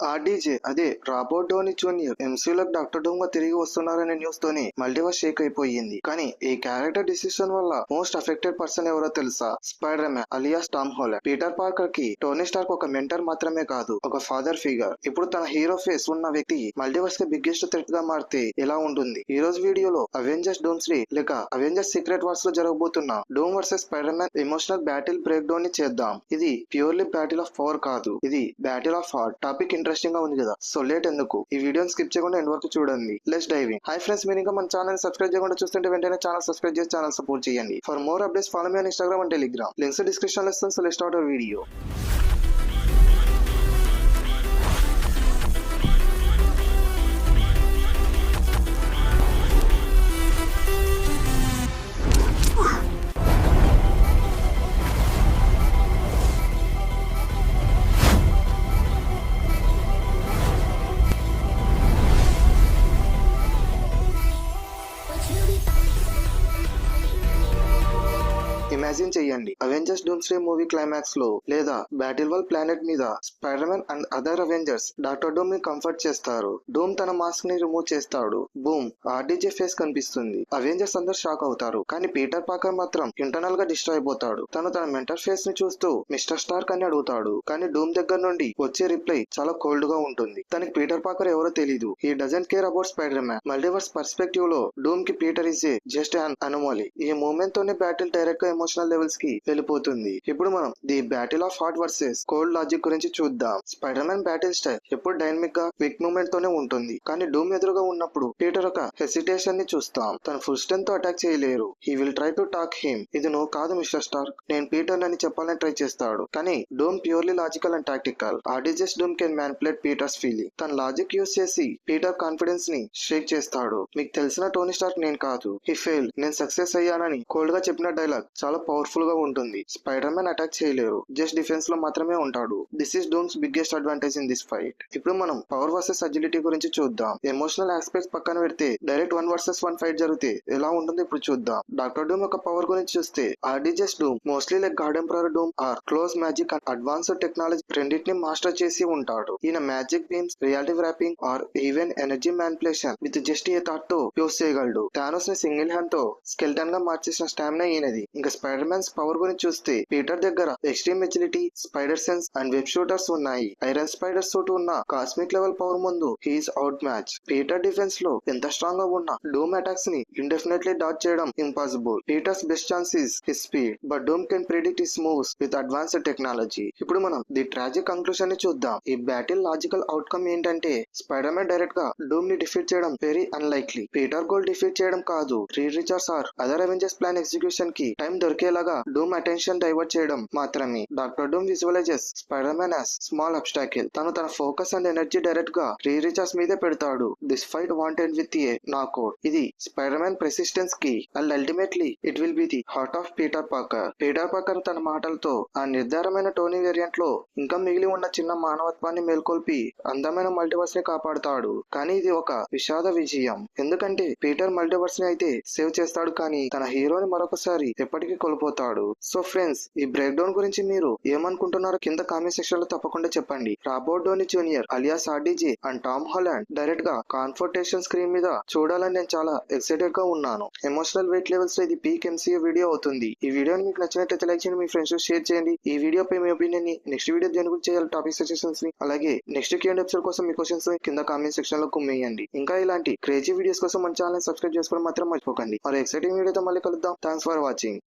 RDJ అదే Robert Downey Junior ఎంసీయూలోకి Doctor Doom గా తిరిగి వస్తున్నారనే న్యూస్ తోని మల్టీవర్స్ షేక్ అయిపోయింది. కానీ ఈ క్యారెక్టర్ డిసిషన్ వల్ల మోస్ట్ అఫెక్టెడ్ పర్సన్ ఎవరో తెలుసా? Spider Man alias Tom Holland. Peter Parker కి టోనీ స్టార్క్ ఒక మెంటర్ మాత్రమే కాదు, ఒక ఫాదర్ ఫిగర్. ఇప్పుడు తన హీరో ఫేస్ ఉన్న వ్యక్తి మల్టీవర్స్ కి బిగ్గెస్ట్ థ్రెట్ గా మారితే ఎలా ఉంటుంది? ఈ రోజు వీడియోలో అవెంజర్స్ డూమ్స్డే లేక అవెంజర్స్ సీక్రెట్ వార్స్ లో జరగబోతున్న Doom versus Spider Man emotional battle break down ని చేద్దాం. ఇది ప్యూర్లీ బ్యాటిల్ ఆఫ్ పవర్ కాదు, ఇది battle of heart. Topic interesting గా ఉంది కదా, సో లేట్ ఎందుకు ఈ వీడియోని స్కిప్ చేయకుండా ఎండ్ వరకు చూడండి. Let's dive in. Hi friends, మీరు ఇంకా మన ఛానల్ సబ్స్క్రైబ్ చేయకుండా చూస్తుంటే వెంటనే ఛానల్ సబ్స్క్రైబ్ చేసి ఛానల్ సపోర్ట్ చేయండి. For more updates follow me on Instagram and Telegram. Links description లో ఇస్తాను. So let's start our video. Imagine చెయ్యండి, అవెంజర్స్ డూమ్స్డే మూవీ క్లైమాక్స్ లో లేదా బ్యాటిల్ వాల్ ప్లానెట్ మీద spider man and other Avengers doctor Doom ని confront చేస్తారు. Doom తన mask ని రిమూవ్ చేస్తాడు. బూమ్, ఆర్డీజే ఫేస్ కనిపిస్తుంది. అవెంజర్స్ అందరు షాక్ అవుతారు. కానీ పీటర్ పార్కర్ మాత్రం ఇంటర్నల్ గా డిస్ట్రాయ్ అయిపోతాడు. తను తన మెంటర్ ఫేస్ ని చూస్తూ మిస్టర్ స్టార్క్ అని అడుగుతాడు. కానీ డూమ్ దగ్గర నుండి వచ్చే రిప్లై చాలా కోల్డ్ గా ఉంటుంది. తనకి పీటర్ పార్కర్ ఎవరో తెలీదు. He doesn't care about spider man. Multiverse perspective లో డూమ్ కి Peter is just an anomaly. ఈ మూమెంట్ తోనే బ్యాటిల్ డైరెక్ట్ గా ఎమోషనల్ లెవెల్స్ కి వెళ్ళిపోతుంది. ఇప్పుడు మనం the battle of heart versus cold logic గురించి చూద్దాం. స్పైడర్ మ్యాన్ బ్యాటిల్ స్టైల్ ఎప్పుడు డైనమిక్ గా క్విక్ మూమెంట్ తోనే ఉంటుంది. కానీ డూమ్ ఎదురుగా ఉన్నప్పుడు పీటర్ ఒక హెసిటేషన్ ని చూస్తాం. తన ఫుల్ స్ట్రెంత్ తో అటాక్ చేయలేరు. He will try to talk him. ఇది నువ్వు కాదు మిస్టర్ స్టార్క్, నేను పీటర్ అని చెప్పాలని ట్రై చేస్తాడు. కానీ Doom purely logical and tactical. RDJ's Doom can manipulate Peter's feeling. తన లాజిక్ యూస్ చేసి పీటర్ కాన్ఫిడెన్స్ ని షేక్ చేస్తాడు. మీకు తెలిసిన టోనీ స్టార్క్ నేను కాదు, హీ ఫెయిల్, నేను సక్సెస్ అయ్యానని కోల్డ్ గా చెప్పిన డైలాగ్ చాలా పవర్ఫుల్ గా ఉంటుంది. స్పైడర్ మ్యాన్ అటాక్ చేయలేరు, జస్ట్ డిఫెన్స్ లో మాత్రమే ఉంటాడు. This is Doom's biggest advantage in this fight. ఇప్పుడు మనం పవర్ వర్సెస్ అజిలిటీ గురించి చూద్దాం. ఎమోషనల్ ఆస్పెక్ట్స్ పక్కన పెడితే డైరెక్ట్ 1 vs 1 ఫైట్ జరిగితే ఎలా ఉంటుందో ఇప్పుడు చూద్దాం. డాక్టర్ డూమ్ యొక్క పవర్ గురించి చూస్తే RDJ's Doom mostly like God Emperor Doom or close magic and advanced technology రెండింటిని మాస్టర్ చేసి ఉంటాడు. ఈయన magic beams, reality wrapping or even energy manipulation with just a thought తో యూస్ చేయగలడు. థానోస్ ని సింగిల్ హ్యాండ్ తో స్కెల్టన్ గా మార్చేసిన స్టామినా ఈయనది. ఇంకా స్పైడర్ మ్యాన్స్ పవర్ గురించి చూస్తే పీటర్ దగ్గర extreme agility, spider sense and web shooters ఉన్నాయి. ఐరన్ స్పైడర్ సూట్ ఉన్న కాస్మిక్ లెవెల్ పవర్ ముందు he's out match. Peter defence లో ఎంత స్ట్రాంగ్ గా ఉన్నా డూమ్ అటాక్స్ ని ఇండెఫినెట్లీ డాట్ చేయడం impossible. Peter's best chance is his speed, but Doom can predict his moves with advanced technology. ఇప్పుడు మనం ది ట్రాజిక్ కంక్లూషన్ ని చూద్దాం. ఈ బ్యాటిల్ లాజికల్ అవుట్కమ్ ఏంటంటే స్పైడర్ మ్యాన్ డైరెక్ట్ గా డూమ్ ని డిఫీట్ చేయడం very unlikely. Peter goal defeat చేయడం కాదు, Reed Richards or other Avengers plan execution కి టైం దొరికేలాగా డూమ్ అటెన్షన్ డైవర్ట్ చేయడం మాత్రమే. Doctor Doom visualises spider man as small obstacle. తను తన ఫోకస్ అండ్ ఎనర్జీ డైరెక్ట్ గా రీడ్ రిచర్డ్స్ మీదే పెడతాడు. This fight won't end with a knockout. ఇది స్పైడర్ మ్యాన్ ప్రెసిస్టెన్స్ కి and ultimately it will be the heart of Peter Parker. Peter Parker తన మాటలతో ఆ నిర్ధారమైన టోనీ వేరియంట్ లో ఇంకా మిగిలి ఉన్న చిన్న మానవత్వాన్ని మేల్కొల్పి అందమైన మల్టీవర్స్ ని కాపాడుతాడు. కానీ ఇది ఒక విషాద విజయం, ఎందుకంటే పీటర్ మల్టీవర్స్ ని అయితే సేవ్ చేస్తాడు, కానీ తన హీరోని మరొకసారి ఎప్పటికీ కోల్పోతాడు. సో ఫ్రెండ్స్, ఈ బ్రేక్ డౌన్ గురించి మీరు ఏమనుకుంటున్నారో కింద కామెంట్ సెక్షన్ లో తప్పకుండా చెప్పండి. Robert Downey Junior alias RDJ and Tom Holland direct గా కాన్ఫర్టేషన్ స్క్రీన్ మీద చూడాలని నేను చాలా ఎక్సైటెడ్ గా ఉన్నాను. ఎమోషనల్ వెయిట్ లెవెల్స్ లో ఇది పీక్ ఎంసీయూ వీడియో అవుతుంది. ఈ వీడియోని మీకు నచ్చినట్లయితే లైక్ చేయండి, మీ ఫ్రెండ్స్ షేర్ చేయండి. ఈ వీడియోపై మీ ఒపీనియన్ ని, నెక్స్ట్ వీడియో దేని గురించి చేయాలి టాపిక్ సజెషన్స్ ని, అలాగే నెక్స్ట్ Q&A ఎపిసోడ్ కోసం మీ క్వశ్చన్స్ కింద కామెంట్ సెక్షన్ లో కుమ్మేయండి. ఇంకా ఇలాంటి క్రేజీ వీడియోస్ కోసం మన ఛానల్ సబ్స్క్రైబ్ చేసుకోవడం మాత్రం మర్చిపోకండి. మరి ఎక్సైటింగ్ వీడియోతో మళ్ళీ కలుద్దాం. Thanks for watching.